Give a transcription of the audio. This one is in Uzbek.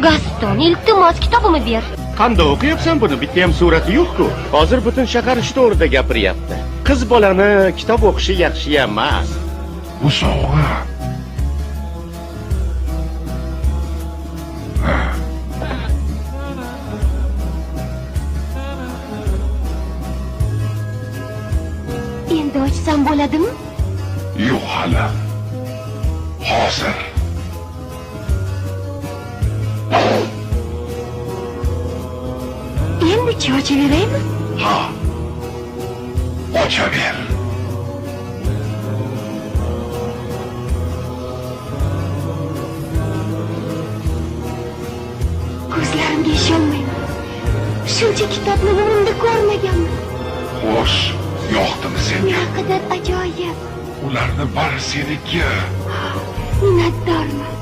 Gaston, iltimos kitobimni ber. Qanday o'qiyapsan buni? Bitta ham surati yo'q-ku. Hozir butun shahar shu to'g'rida gapiryapti. Qiz bolani kitob o'qishi yaxshi emas. Bu sovg'a. Endi ochsam bo'ladimi? Yo'q hali. Hozir. Endi ochaveraymi? Ha. Ochaver. Ko'zlarimga ishonmayman. Shuncha kitobni umrimda ko'rmaganman. Xo'sh, yoqdimi senga? Naqadar ajoyib. Ularni bari seniki. Minnatdorman.